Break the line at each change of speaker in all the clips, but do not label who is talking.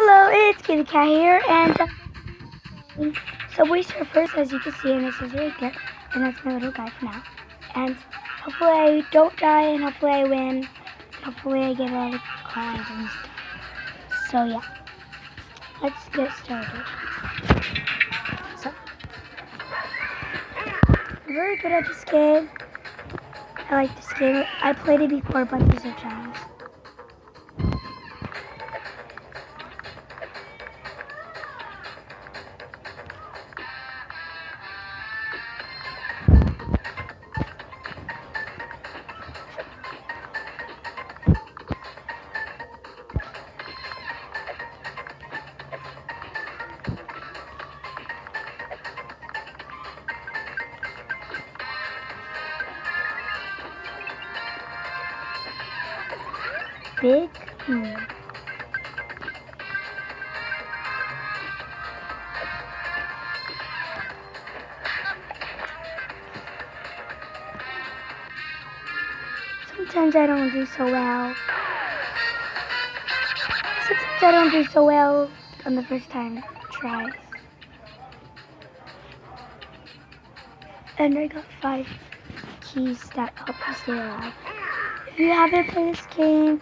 Hello, it's Kitty Cat here, and Subway Surfers, as you can see, and this is right there, and that's my little guy for now. And hopefully I don't die, and hopefully I win, and hopefully I get all the coins and stuff. So yeah, let's get started. So, I'm very good at this game. I like this game. I played it before bunches of times. Big moon. Sometimes I don't do so well. Sometimes I don't do so well on the first time tries. And I got 5 keys that help you stay alive. If you haven't played this game,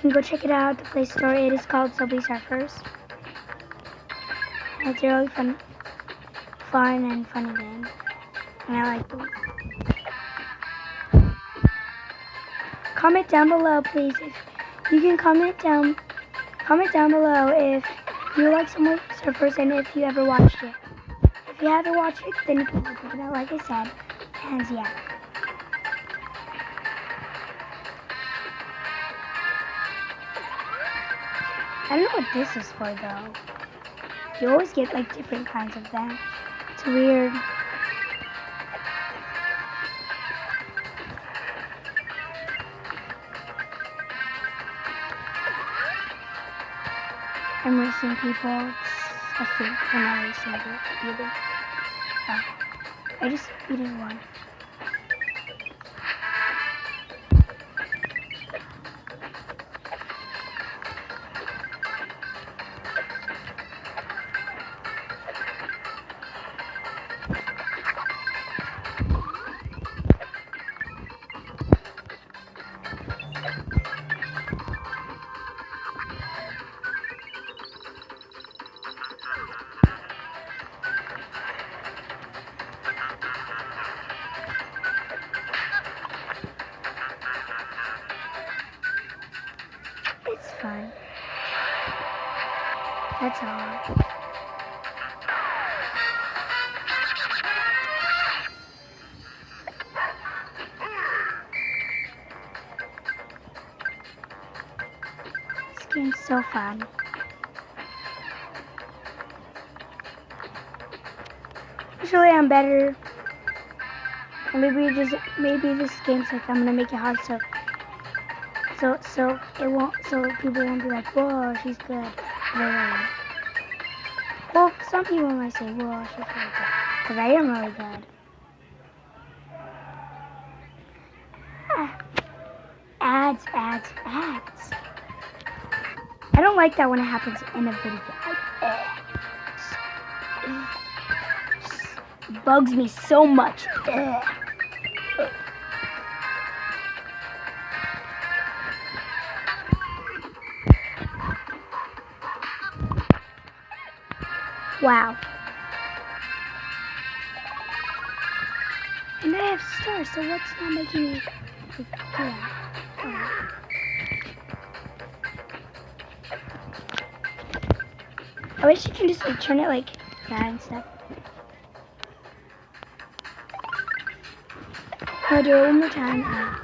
you can go check it out at the Play Store. It is called Subway Surfers. And it's a really fun and funny game. And I like them. Comment down below, please. If you can comment down below if you like Subway Surfers and if you ever watched it. If you haven't watched it, then you can check it out, like I said. And yeah. I don't know what this is for though. You always get like different kinds of them. It's weird. I'm racing people. I think I'm not racing either. Oh, I just beated one. It's fun. That's all. This game's so fun. Usually I'm better. And maybe this game's like I'm gonna make it hard so people won't be like, whoa, she's good. Well, some people might say, whoa, she's really good. Because I am really good. Ads. I don't like that when it happens in a video. It bugs me so much. Wow. And I have stars, so what's not making me do that? I wish you can just like turn it like that and stuff. I'll do it one more time.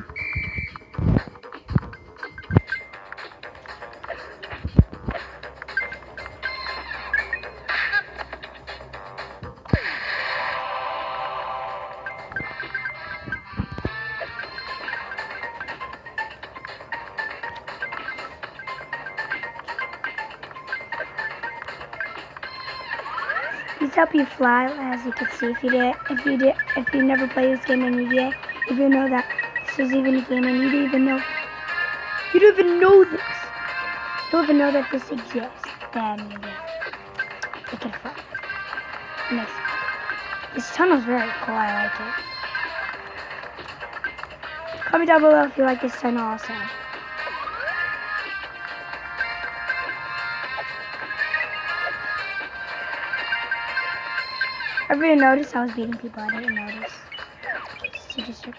These help you fly, as you can see. If you never played this game and you did, if you know that this is even a game and you didn't even know this. don't even know that this exists, then it can fly. Nice. This tunnel's very cool, I like it. Comment down below if you like this tunnel also. I really noticed I was beating people. I didn't notice. It's district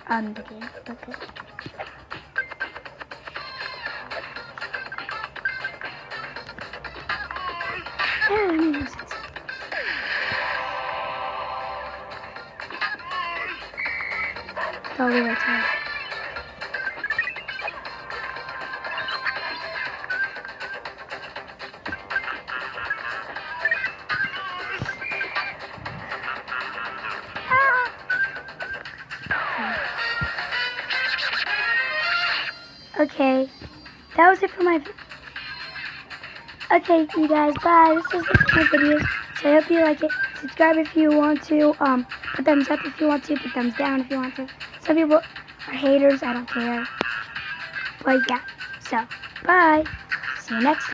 on the game. Okay. Totally right time. Okay, that was it for my. Okay, you guys, bye. This is it for my videos. So I hope you like it. Subscribe if you want to. Put thumbs up if you want to. Put thumbs down if you want to. Some people are haters. I don't care. But yeah. So bye. See you next time.